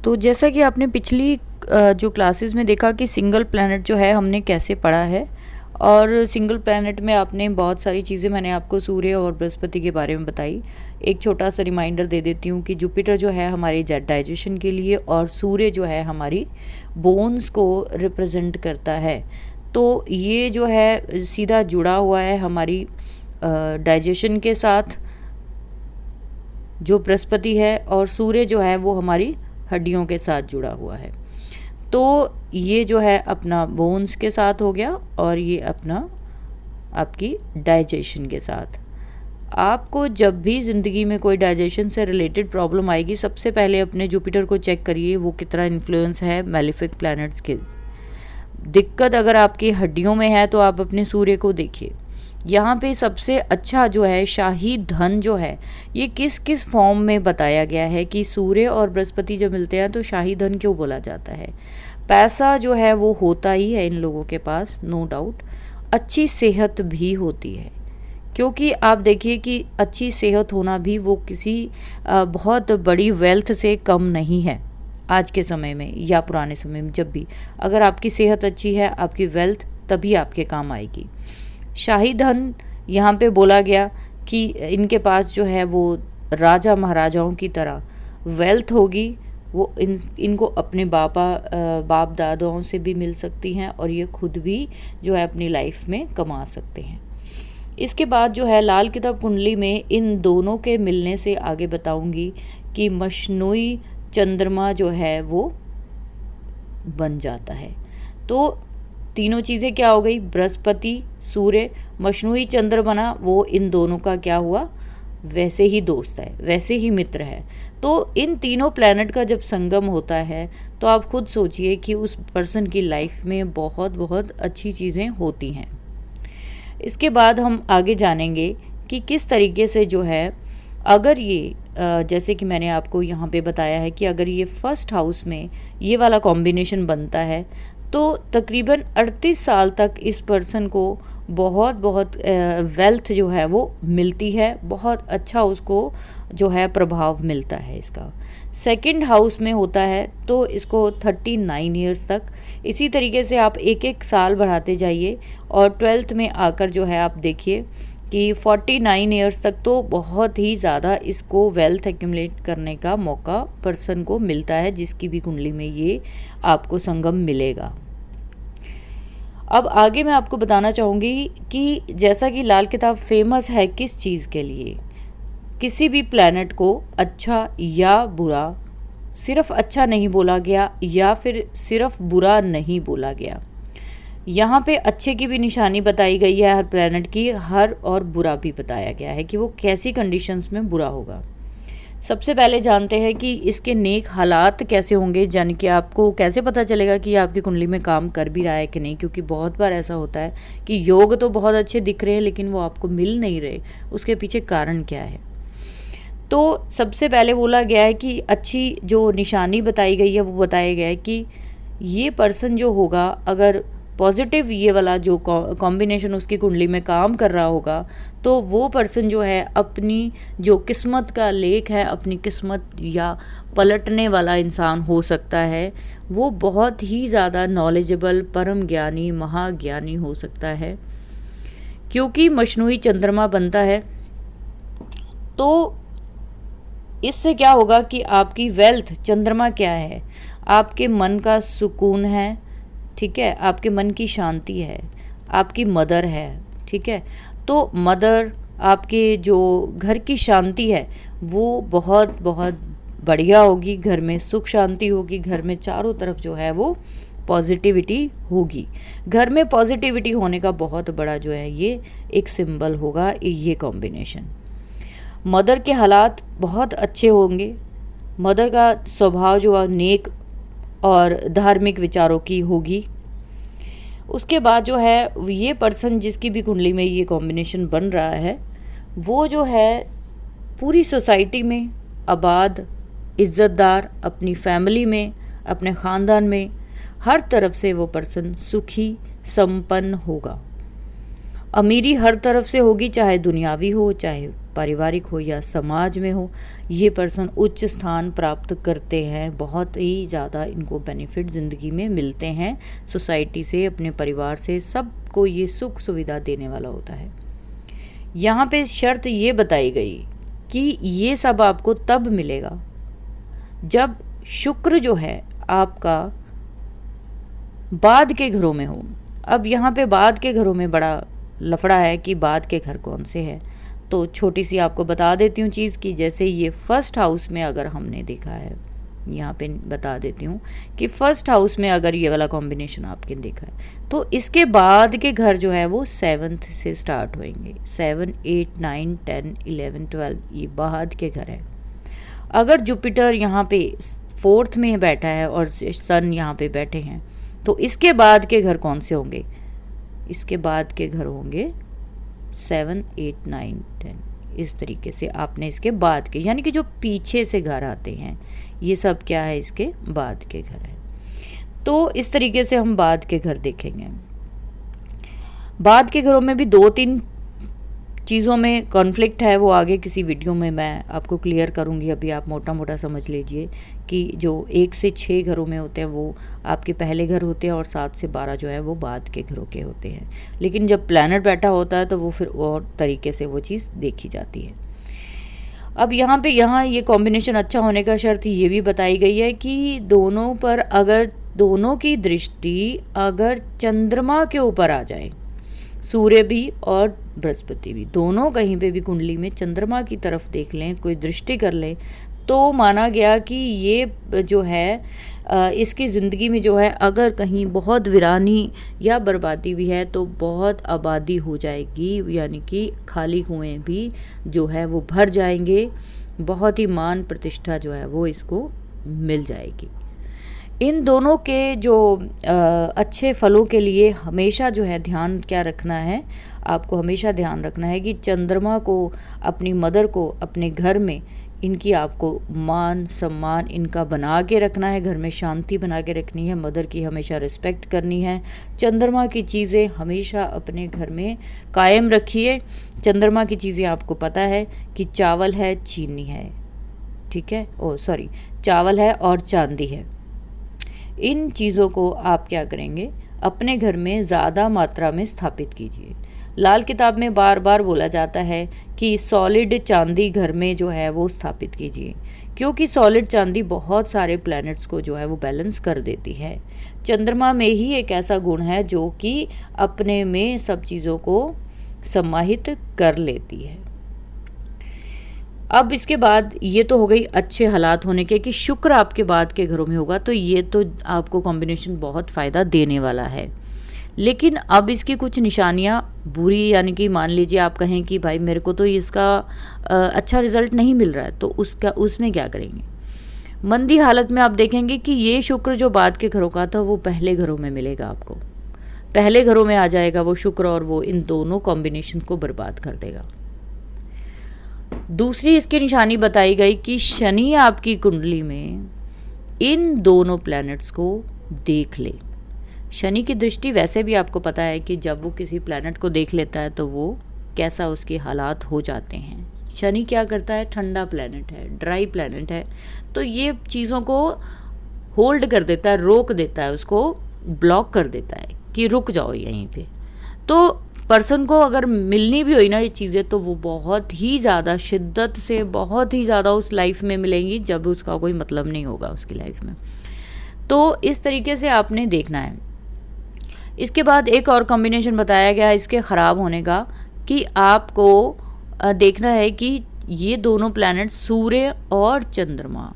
तो जैसा कि आपने पिछली जो क्लासेस में देखा कि सिंगल प्लैनेट जो है हमने कैसे पढ़ा है, और सिंगल प्लैनेट में आपने बहुत सारी चीज़ें मैंने आपको सूर्य और बृहस्पति के बारे में बताई। एक छोटा सा रिमाइंडर दे देती हूँ कि जुपिटर जो है हमारी डाइजेशन के लिए, और सूर्य जो है हमारी बोन्स को रिप्रेजेंट करता है। तो ये जो है सीधा जुड़ा हुआ है हमारी डाइजेशन के साथ, जो बृहस्पति है, और सूर्य जो है वो हमारी हड्डियों के साथ जुड़ा हुआ है। तो ये जो है अपना बोन्स के साथ हो गया, और ये अपना आपकी डाइजेशन के साथ। आपको जब भी ज़िंदगी में कोई डाइजेशन से रिलेटेड प्रॉब्लम आएगी, सबसे पहले अपने जुपिटर को चेक करिए वो कितना इन्फ्लुएंस है मैलेफिक प्लैनेट्स के। दिक्कत अगर आपकी हड्डियों में है तो आप अपने सूर्य को देखिए। यहाँ पे सबसे अच्छा जो है शाही धन जो है, ये किस किस फॉर्म में बताया गया है कि सूर्य और बृहस्पति जब मिलते हैं तो शाही धन क्यों बोला जाता है। पैसा जो है वो होता ही है इन लोगों के पास, नो डाउट। अच्छी सेहत भी होती है, क्योंकि आप देखिए कि अच्छी सेहत होना भी वो किसी बहुत बड़ी वेल्थ से कम नहीं है। आज के समय में या पुराने समय में, जब भी अगर आपकी सेहत अच्छी है, आपकी वेल्थ तभी आपके काम आएगी। शाही धन यहाँ पे बोला गया कि इनके पास जो है वो राजा महाराजाओं की तरह वेल्थ होगी। वो इनको अपने बाप दादाओं से भी मिल सकती हैं, और ये खुद भी जो है अपनी लाइफ में कमा सकते हैं। इसके बाद जो है लाल किताब कुंडली में इन दोनों के मिलने से आगे बताऊंगी कि मशनूई चंद्रमा जो है वो बन जाता है। तो तीनों चीज़ें क्या हो गई, बृहस्पति सूर्य मशनूई चंद्र बना, वो इन दोनों का क्या हुआ, वैसे ही दोस्त है, वैसे ही मित्र है। तो इन तीनों प्लैनेट का जब संगम होता है तो आप खुद सोचिए कि उस पर्सन की लाइफ में बहुत बहुत अच्छी चीज़ें होती हैं। इसके बाद हम आगे जानेंगे कि किस तरीके से जो है, अगर ये जैसे कि मैंने आपको यहाँ पे बताया है कि अगर ये फर्स्ट हाउस में ये वाला कॉम्बिनेशन बनता है तो तकरीबन 38 साल तक इस पर्सन को बहुत बहुत वेल्थ जो है वो मिलती है, बहुत अच्छा उसको जो है प्रभाव मिलता है इसका। सेकंड हाउस में होता है तो इसको 39 ईयर्स तक। इसी तरीके से आप एक एक साल बढ़ाते जाइए, और 12th में आकर जो है आप देखिए कि 49 ईयर्स तक तो बहुत ही ज़्यादा इसको वेल्थ एक्यूमुलेट करने का मौका पर्सन को मिलता है, जिसकी भी कुंडली में ये आपको संगम मिलेगा। अब आगे मैं आपको बताना चाहूँगी कि जैसा कि लाल किताब फेमस है किस चीज़ के लिए, किसी भी प्लैनेट को अच्छा या बुरा, सिर्फ अच्छा नहीं बोला गया या फिर सिर्फ बुरा नहीं बोला गया। यहाँ पे अच्छे की भी निशानी बताई गई है हर प्लैनेट की, हर और बुरा भी बताया गया है कि वो कैसी कंडीशंस में बुरा होगा। सबसे पहले जानते हैं कि इसके नेक हालात कैसे होंगे, यानी कि आपको कैसे पता चलेगा कि आपकी कुंडली में काम कर भी रहा है कि नहीं। क्योंकि बहुत बार ऐसा होता है कि योग तो बहुत अच्छे दिख रहे हैं लेकिन वो आपको मिल नहीं रहे, उसके पीछे कारण क्या है। तो सबसे पहले बोला गया है कि अच्छी जो निशानी बताई गई है वो बताया गया है कि ये पर्सन जो होगा, अगर पॉजिटिव ये वाला जो कॉम्बिनेशन उसकी कुंडली में काम कर रहा होगा, तो वो पर्सन जो है अपनी जो किस्मत का लेख है, अपनी किस्मत या पलटने वाला इंसान हो सकता है। वो बहुत ही ज़्यादा नॉलेजेबल, परम ज्ञानी, महाज्ञानी हो सकता है, क्योंकि मशनूई चंद्रमा बनता है। तो इससे क्या होगा कि आपकी वेल्थ, चंद्रमा क्या है, आपके मन का सुकून है, ठीक है, आपके मन की शांति है, आपकी मदर है, ठीक है। तो मदर, आपके जो घर की शांति है वो बहुत बहुत बढ़िया होगी, घर में सुख शांति होगी, घर में चारों तरफ जो है वो पॉजिटिविटी होगी। घर में पॉजिटिविटी होने का बहुत बड़ा जो है ये एक सिंबल होगा ये कॉम्बिनेशन। मदर के हालात बहुत अच्छे होंगे, मदर का स्वभाव जो है नेक और धार्मिक विचारों की होगी। उसके बाद जो है ये पर्सन जिसकी भी कुंडली में ये कॉम्बिनेशन बन रहा है, वो जो है पूरी सोसाइटी में आबाद, इज़्ज़तदार, अपनी फैमिली में, अपने ख़ानदान में, हर तरफ से वो पर्सन सुखी संपन्न होगा। अमीरी हर तरफ से होगी, चाहे दुनियावी हो चाहे पारिवारिक हो या समाज में हो, ये पर्सन उच्च स्थान प्राप्त करते हैं। बहुत ही ज़्यादा इनको बेनिफिट ज़िंदगी में मिलते हैं, सोसाइटी से, अपने परिवार से, सबको ये सुख सुविधा देने वाला होता है। यहाँ पे शर्त ये बताई गई कि ये सब आपको तब मिलेगा जब शुक्र जो है आपका बाद के घरों में हो। अब यहाँ पे बाद के घरों में बड़ा लफड़ा है कि बाद के घर कौन से हैं। तो छोटी सी आपको बता देती हूँ चीज़ की, जैसे ये फर्स्ट हाउस में अगर हमने देखा है, यहाँ पे बता देती हूँ कि फर्स्ट हाउस में अगर ये वाला कॉम्बिनेशन आपने देखा है तो इसके बाद के घर जो है वो 7th से स्टार्ट होंगे। 7, 8, 9, 10, 11, 12 ये बाद के घर है। अगर जुपिटर यहाँ पे 4th में बैठा है और सन यहाँ पे बैठे हैं तो इसके बाद के घर कौन से होंगे? इसके बाद के घर होंगे 7, 8, 9, 10। इस तरीके से आपने इसके बाद के, यानी कि जो पीछे से घर आते हैं, ये सब क्या है? इसके बाद के घर है। तो इस तरीके से हम बाद के घर देखेंगे। बाद के घरों में भी 2-3 चीज़ों में कॉन्फ्लिक्ट है, वो आगे किसी वीडियो में मैं आपको क्लियर करूँगी। अभी आप मोटा मोटा समझ लीजिए कि जो 1 से 6 घरों में होते हैं वो आपके पहले घर होते हैं और 7 से 12 जो है वो बाद के घरों के होते हैं। लेकिन जब प्लैनेट बैठा होता है तो वो फिर और तरीके से वो चीज़ देखी जाती है। अब यहाँ ये कॉम्बिनेशन अच्छा होने का शर्त ये भी बताई गई है कि दोनों पर अगर दोनों की दृष्टि अगर चंद्रमा के ऊपर आ जाए, सूर्य भी और बृहस्पति भी, दोनों कहीं पे भी कुंडली में चंद्रमा की तरफ देख लें, कोई दृष्टि कर लें, तो माना गया कि ये जो है इसकी ज़िंदगी में जो है अगर कहीं बहुत वीरानी या बर्बादी भी है तो बहुत आबादी हो जाएगी, यानी कि खाली कुएं भी जो है वो भर जाएंगे, बहुत ही मान प्रतिष्ठा जो है वो इसको मिल जाएगी। इन दोनों के जो अच्छे फलों के लिए हमेशा जो है ध्यान क्या रखना है, आपको हमेशा ध्यान रखना है कि चंद्रमा को, अपनी मदर को अपने घर में इनकी आपको मान सम्मान इनका बना के रखना है, घर में शांति बना के रखनी है, मदर की हमेशा रिस्पेक्ट करनी है। चंद्रमा की चीज़ें हमेशा अपने घर में कायम रखिए। चंद्रमा की चीज़ें आपको पता है कि चावल है, चीनी है, ठीक है, चावल है और चांदी है। इन चीज़ों को आप क्या करेंगे, अपने घर में ज़्यादा मात्रा में स्थापित कीजिए। लाल किताब में बार बार बोला जाता है कि सॉलिड चांदी घर में जो है वो स्थापित कीजिए, क्योंकि सॉलिड चांदी बहुत सारे प्लैनेट्स को जो है वो बैलेंस कर देती है। चंद्रमा में ही एक ऐसा गुण है जो कि अपने में सब चीज़ों को समाहित कर लेती है। अब इसके बाद ये तो हो गई अच्छे हालात होने के कि शुक्र आपके बाद के घरों में होगा, तो ये तो आपको कॉम्बिनेशन बहुत फ़ायदा देने वाला है। लेकिन अब इसकी कुछ निशानियाँ बुरी, यानी कि मान लीजिए आप कहें कि भाई मेरे को तो इसका अच्छा रिजल्ट नहीं मिल रहा है, तो उसमें क्या करेंगे? मंदी हालत में आप देखेंगे कि ये शुक्र जो बाद के घरों का था वो पहले घरों में मिलेगा आपको, पहले घरों में आ जाएगा वो शुक्र, और वो इन दोनों कॉम्बिनेशन को बर्बाद कर देगा। दूसरी इसकी निशानी बताई गई कि शनि आपकी कुंडली में इन दोनों प्लैनेट्स को देख ले। शनि की दृष्टि वैसे भी आपको पता है कि जब वो किसी प्लैनेट को देख लेता है तो वो कैसा उसके हालात हो जाते हैं। शनि क्या करता है, ठंडा प्लैनेट है, ड्राई प्लैनेट है, तो ये चीज़ों को होल्ड कर देता है, रोक देता है, उसको ब्लॉक कर देता है कि रुक जाओ यहीं पे। तो पर्सन को अगर मिलनी भी हुई ना ये चीज़ें, तो वो बहुत ही ज़्यादा शिद्दत से, बहुत ही ज़्यादा उस लाइफ में मिलेंगी जब उसका कोई मतलब नहीं होगा उसकी लाइफ में। तो इस तरीके से आपने देखना है। इसके बाद एक और कॉम्बिनेशन बताया गया इसके ख़राब होने का कि आपको देखना है कि ये दोनों प्लैनेट सूर्य और चंद्रमा,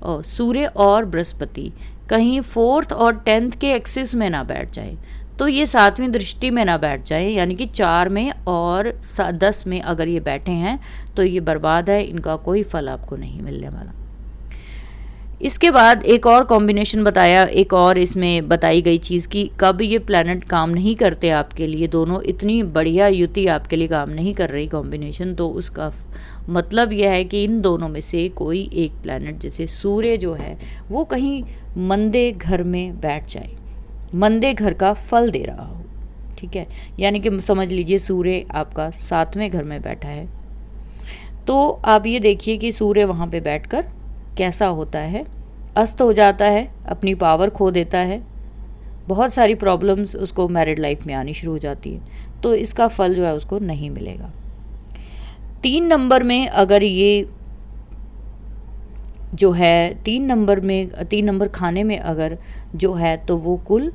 और सूर्य और बृहस्पति कहीं 4th और 10th के एक्सिस में ना बैठ जाए, तो ये 7वीं दृष्टि में ना बैठ जाए, यानी कि 4 में और 10 में अगर ये बैठे हैं तो ये बर्बाद है, इनका कोई फल आपको नहीं मिलने वाला। इसके बाद एक और कॉम्बिनेशन बताया, एक और इसमें बताई गई चीज़ कि कब ये प्लैनेट काम नहीं करते आपके लिए, दोनों इतनी बढ़िया युति आपके लिए काम नहीं कर रही कॉम्बिनेशन, तो उसका मतलब यह है कि इन दोनों में से कोई एक प्लैनेट, जैसे सूर्य जो है वो कहीं मंदे घर में बैठ जाए, मंदे घर का फल दे रहा हो, ठीक है, यानी कि समझ लीजिए सूर्य आपका 7वें घर में बैठा है, तो आप ये देखिए कि सूर्य वहाँ पे बैठकर कैसा होता है, अस्त हो जाता है, अपनी पावर खो देता है, बहुत सारी प्रॉब्लम्स उसको मैरिड लाइफ में आनी शुरू हो जाती है, तो इसका फल जो है उसको नहीं मिलेगा। 3 नंबर में अगर ये जो है 3 नंबर खाने में अगर जो है तो वो कुल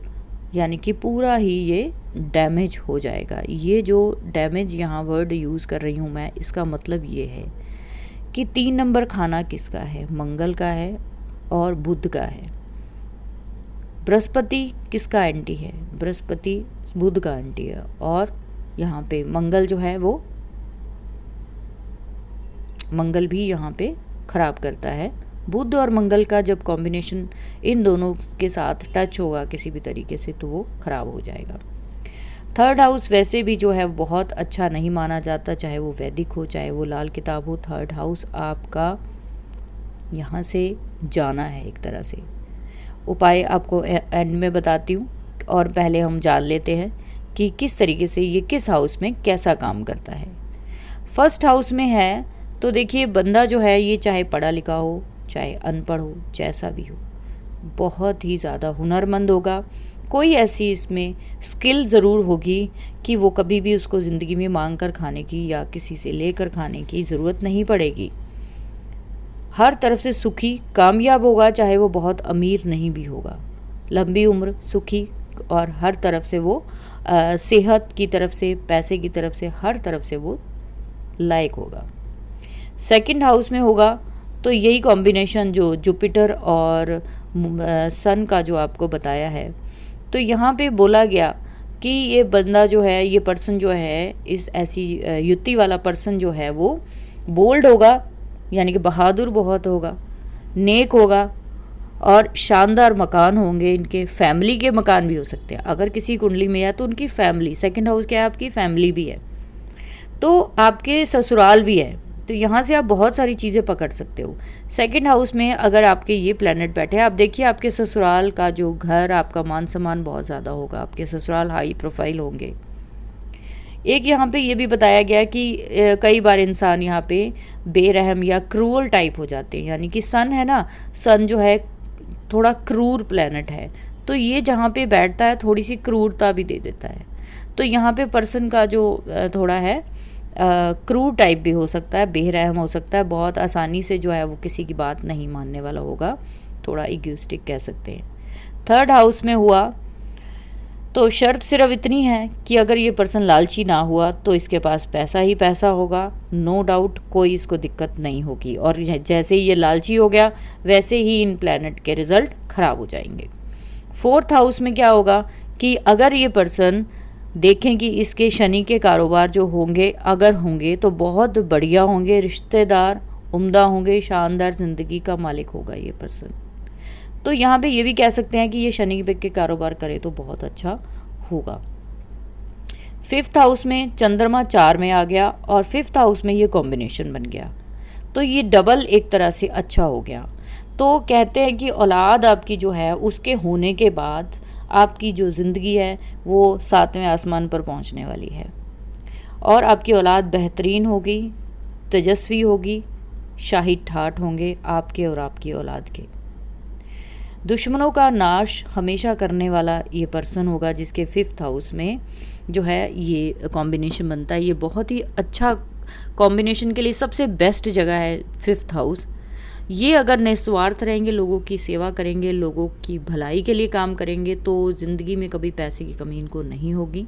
यानी कि पूरा ही ये डैमेज हो जाएगा। ये जो डैमेज यहाँ वर्ड यूज़ कर रही हूँ मैं, इसका मतलब ये है कि 3 नंबर खाना किसका है, मंगल का है और बुध का है। बृहस्पति किसका एंटी है, बृहस्पति बुध का एंटी है, और यहाँ पे मंगल जो है वो मंगल भी यहाँ पे ख़राब करता है। बुध और मंगल का जब कॉम्बिनेशन इन दोनों के साथ टच होगा किसी भी तरीके से तो वो ख़राब हो जाएगा। 3rd हाउस वैसे भी जो है बहुत अच्छा नहीं माना जाता, चाहे वो वैदिक हो चाहे वो लाल किताब हो। 3rd हाउस आपका यहाँ से जाना है एक तरह से। उपाय आपको एंड में बताती हूँ, और पहले हम जान लेते हैं कि किस तरीके से ये किस हाउस में कैसा काम करता है। 1st हाउस में है तो देखिए बंदा जो है ये चाहे पढ़ा लिखा हो चाहे अनपढ़ हो, जैसा भी हो, बहुत ही ज़्यादा हुनरमंद होगा। कोई ऐसी इसमें स्किल ज़रूर होगी कि वो कभी भी उसको ज़िंदगी में मांग कर खाने की या किसी से लेकर खाने की ज़रूरत नहीं पड़ेगी। हर तरफ से सुखी कामयाब होगा, चाहे वो बहुत अमीर नहीं भी होगा। लंबी उम्र, सुखी, और हर तरफ से वो सेहत की तरफ से, पैसे की तरफ से, हर तरफ से वो लायक होगा। 2nd हाउस में होगा तो यही कॉम्बिनेशन जो जुपिटर और सन का जो आपको बताया है, तो यहाँ पे बोला गया कि ये बंदा जो है, ये पर्सन जो है, इस ऐसी युक्ति वाला पर्सन जो है वो बोल्ड होगा, यानी कि बहादुर बहुत होगा, नेक होगा, और शानदार मकान होंगे इनके। फैमिली के मकान भी हो सकते हैं अगर किसी कुंडली में है तो उनकी फैमिली। 2nd हाउस क्या है, आपकी फैमिली भी है, तो आपके ससुराल भी है, तो यहाँ से आप बहुत सारी चीज़ें पकड़ सकते हो। 2nd हाउस में अगर आपके ये प्लैनेट बैठे हैं, आप देखिए आपके ससुराल का जो घर, आपका मान सम्मान बहुत ज़्यादा होगा, आपके ससुराल हाई प्रोफाइल होंगे। एक यहाँ पे ये भी बताया गया कि कई बार इंसान यहाँ पे बेरहम या क्रूअल टाइप हो जाते हैं, यानी कि सन है ना, सन जो है थोड़ा क्रूर प्लैनेट है, तो ये जहाँ पे बैठता है थोड़ी सी क्रूरता भी दे देता है। तो यहाँ पे पर्सन का जो थोड़ा है क्रूर टाइप भी हो सकता है, बेरहम हो सकता है, बहुत आसानी से जो है वो किसी की बात नहीं मानने वाला होगा, थोड़ा इगोइस्टिक कह सकते हैं। 3rd हाउस में हुआ तो शर्त सिर्फ इतनी है कि अगर ये पर्सन लालची ना हुआ तो इसके पास पैसा ही पैसा होगा, नो डाउट, कोई इसको दिक्कत नहीं होगी। और जैसे ही ये लालची हो गया वैसे ही इन प्लैनेट के रिजल्ट ख़राब हो जाएंगे। 4th हाउस में क्या होगा कि अगर ये पर्सन देखें कि इसके शनि के कारोबार जो होंगे, अगर होंगे तो बहुत बढ़िया होंगे, रिश्तेदार उम्दा होंगे, शानदार ज़िंदगी का मालिक होगा ये पर्सन। तो यहाँ पे ये भी कह सकते हैं कि ये शनि के कारोबार करे तो बहुत अच्छा होगा। 5th हाउस में चंद्रमा 4 में आ गया और 5th हाउस में ये कॉम्बिनेशन बन गया, तो ये डबल एक तरह से अच्छा हो गया। तो कहते हैं कि औलाद आपकी जो है उसके होने के बाद आपकी जो ज़िंदगी है वो 7वें आसमान पर पहुंचने वाली है, और आपकी औलाद बेहतरीन होगी, तेजस्वी होगी, शाही ठाठ होंगे आपके और आपकी औलाद के। दुश्मनों का नाश हमेशा करने वाला ये पर्सन होगा जिसके 5th हाउस में जो है ये कॉम्बिनेशन बनता है। ये बहुत ही अच्छा कॉम्बिनेशन के लिए सबसे बेस्ट जगह है 5th हाउस। ये अगर निस्वार्थ रहेंगे, लोगों की सेवा करेंगे, लोगों की भलाई के लिए काम करेंगे, तो ज़िंदगी में कभी पैसे की कमी इनको नहीं होगी।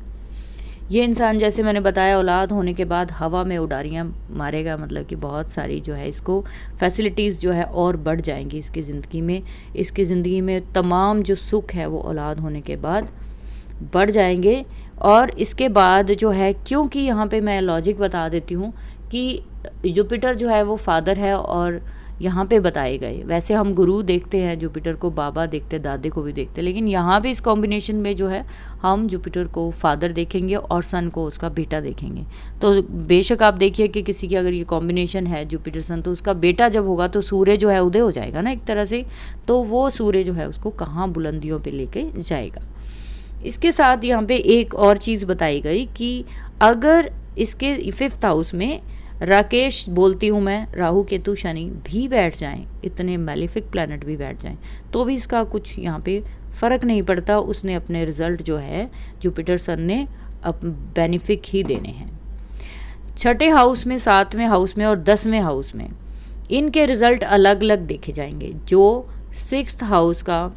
ये इंसान, जैसे मैंने बताया, औलाद होने के बाद हवा में उडारियाँ मारेगा, मतलब कि बहुत सारी जो है इसको फैसिलिटीज़ जो है और बढ़ जाएंगी इसकी ज़िंदगी में। इसकी ज़िंदगी में तमाम जो सुख है वो औलाद होने के बाद बढ़ जाएंगे। और इसके बाद जो है, क्योंकि यहाँ पे मैं लॉजिक बता देती हूँ कि जुपिटर जो है वो फादर है और यहाँ पे बताए गए, वैसे हम गुरु देखते हैं जुपिटर को, बाबा देखते, दादे को भी देखते, लेकिन यहाँ पे इस कॉम्बिनेशन में जो है हम जुपिटर को फादर देखेंगे और सन को उसका बेटा देखेंगे। तो बेशक आप देखिए कि किसी की अगर ये कॉम्बिनेशन है जुपिटर सन, तो उसका बेटा जब होगा तो सूर्य जो है उदय हो जाएगा ना एक तरह से, तो वो सूर्य जो है उसको कहाँ बुलंदियों पर लेके जाएगा। इसके साथ यहाँ पे एक और चीज़ बताई गई कि अगर इसके 5th हाउस में राकेश बोलती हूँ मैं, राहु केतु शनि भी बैठ जाएं, इतने मैलिफिक प्लैनेट भी बैठ जाएं, तो भी इसका कुछ यहाँ पे फ़र्क नहीं पड़ता। उसने अपने रिजल्ट जो है जुपिटर सन ने अब बेनिफिक ही देने हैं। छठे हाउस में, सातवें हाउस में और 10वें हाउस में इनके रिजल्ट अलग अलग देखे जाएंगे। जो 6th हाउस का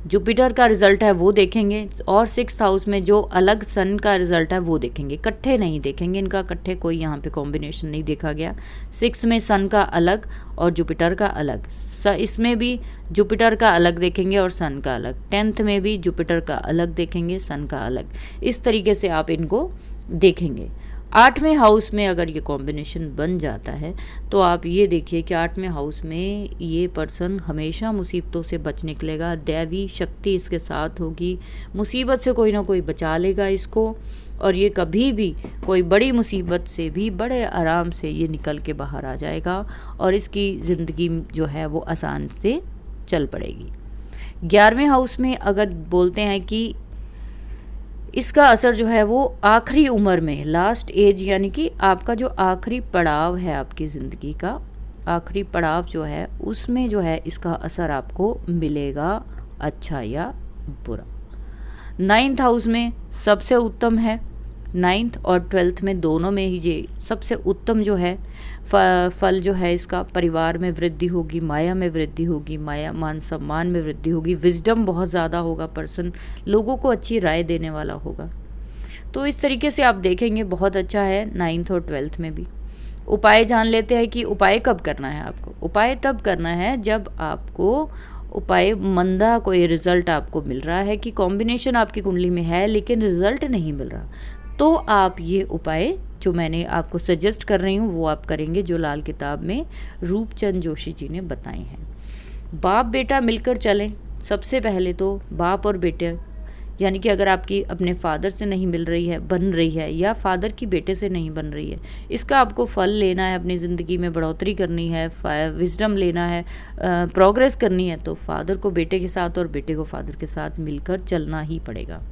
जुपिटर का रिजल्ट है वो देखेंगे, और 6th हाउस में जो अलग सन का रिजल्ट है वो देखेंगे। इकट्ठे नहीं देखेंगे, इनका इकट्ठे कोई यहाँ पे कॉम्बिनेशन नहीं देखा गया। 6 में सन का अलग और जुपिटर का अलग, इसमें भी जुपिटर का अलग देखेंगे और सन का अलग। 10th में भी जुपिटर का अलग देखेंगे, सन का अलग। इस तरीके से आप इनको देखेंगे। 8वें हाउस में अगर ये कॉम्बिनेशन बन जाता है तो आप ये देखिए कि 8वें हाउस में ये पर्सन हमेशा मुसीबतों से बच निकलेगा। दैवी शक्ति इसके साथ होगी, मुसीबत से कोई ना कोई बचा लेगा इसको, और ये कभी भी कोई बड़ी मुसीबत से भी बड़े आराम से ये निकल के बाहर आ जाएगा और इसकी ज़िंदगी जो है वो आसान से चल पड़ेगी। 11वें हाउस में अगर बोलते हैं कि इसका असर जो है वो आखिरी उम्र में, लास्ट एज, यानी कि आपका जो आखिरी पड़ाव है आपकी ज़िंदगी का, आखिरी पड़ाव जो है उसमें जो है इसका असर आपको मिलेगा, अच्छा या बुरा। 9th हाउस में सबसे उत्तम है, 9th और 12th में दोनों में ही ये सबसे उत्तम जो है फल जो है इसका, परिवार में वृद्धि होगी, माया में वृद्धि होगी, माया मान सम्मान में वृद्धि होगी, विजडम बहुत ज़्यादा होगा, पर्सन लोगों को अच्छी राय देने वाला होगा। तो इस तरीके से आप देखेंगे बहुत अच्छा है 9th और 12th में भी। उपाय जान लेते हैं कि उपाय कब करना है आपको। उपाय तब करना है जब आपको उपाय मंदा कोई रिज़ल्ट आपको मिल रहा है कि कॉम्बिनेशन आपकी कुंडली में है लेकिन रिज़ल्ट नहीं मिल रहा, तो आप ये उपाय जो मैंने आपको सजेस्ट कर रही हूँ वो आप करेंगे, जो लाल किताब में रूपचंद जोशी जी ने बताए हैं। बाप बेटा मिलकर चलें। सबसे पहले तो बाप और बेटे, यानी कि अगर आपकी अपने फादर से नहीं मिल रही है, बन रही है, या फादर की बेटे से नहीं बन रही है, इसका आपको फल लेना है, अपनी ज़िंदगी में बढ़ोतरी करनी है, विजडम लेना है, प्रोग्रेस करनी है, तो फादर को बेटे के साथ और बेटे को फादर के साथ मिलकर चलना ही पड़ेगा।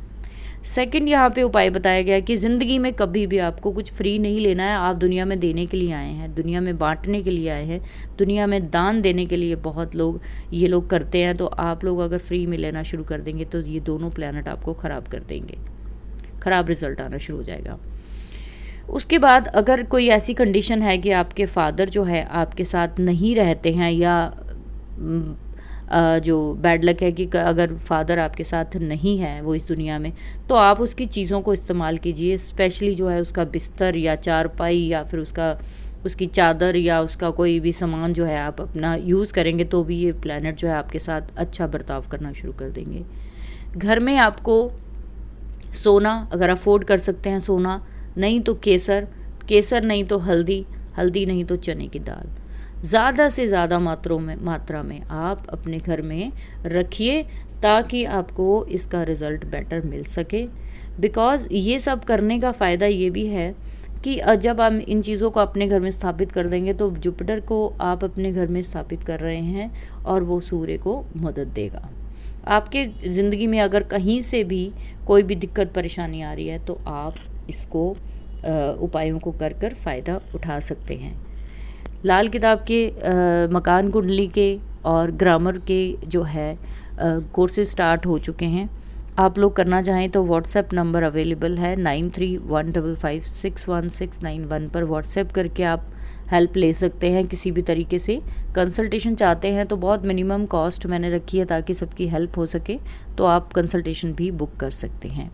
सेकंड यहाँ पे उपाय बताया गया है कि ज़िंदगी में कभी भी आपको कुछ फ्री नहीं लेना है। आप दुनिया में देने के लिए आए हैं, दुनिया में बांटने के लिए आए हैं, दुनिया में दान देने के लिए बहुत लोग ये लोग करते हैं। तो आप लोग अगर फ्री में लेना शुरू कर देंगे तो ये दोनों प्लैनेट आपको ख़राब कर देंगे, ख़राब रिजल्ट आना शुरू हो जाएगा। उसके बाद अगर कोई ऐसी कंडीशन है कि आपके फादर जो है आपके साथ नहीं रहते हैं, या जो बैड लक है कि अगर फादर आपके साथ नहीं है वो इस दुनिया में, तो आप उसकी चीज़ों को इस्तेमाल कीजिए। स्पेशली जो है उसका बिस्तर या चारपाई या फिर उसकी चादर या उसका कोई भी सामान जो है आप अपना यूज़ करेंगे तो भी ये प्लैनेट जो है आपके साथ अच्छा बर्ताव करना शुरू कर देंगे। घर में आपको सोना अगर अफोर्ड कर सकते हैं, सोना नहीं तो केसर नहीं तो हल्दी नहीं तो चने की दाल, ज़्यादा से ज़्यादा मात्रा में आप अपने घर में रखिए ताकि आपको इसका रिज़ल्ट बेटर मिल सके। बिकॉज़ ये सब करने का फ़ायदा ये भी है कि जब हम इन चीज़ों को अपने घर में स्थापित कर देंगे तो जुपिटर को आप अपने घर में स्थापित कर रहे हैं और वो सूर्य को मदद देगा। आपके ज़िंदगी में अगर कहीं से भी कोई भी दिक्कत परेशानी आ रही है तो आप इसको उपायों को कर फ़ायदा उठा सकते हैं। लाल किताब के मकान कुंडली के और ग्रामर के जो है कोर्सेज स्टार्ट हो चुके हैं। आप लोग करना चाहें तो व्हाट्सएप नंबर अवेलेबल है 9315561691 पर व्हाट्सएप करके आप हेल्प ले सकते हैं किसी भी तरीके से। कंसल्टेशन चाहते हैं तो बहुत मिनिमम कॉस्ट मैंने रखी है ताकि सबकी हेल्प हो सके, तो आप कंसल्टेशन भी बुक कर सकते हैं।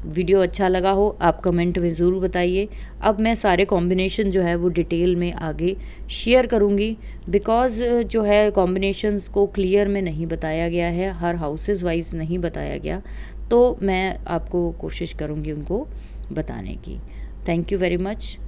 वीडियो अच्छा लगा हो आप कमेंट में ज़रूर बताइए। अब मैं सारे कॉम्बिनेशन जो है वो डिटेल में आगे शेयर करूँगी, बिकॉज़ जो है कॉम्बिनेशंस को क्लियर में नहीं बताया गया है, हर हाउसेस वाइज नहीं बताया गया, तो मैं आपको कोशिश करूँगी उनको बताने की। Thank you very much.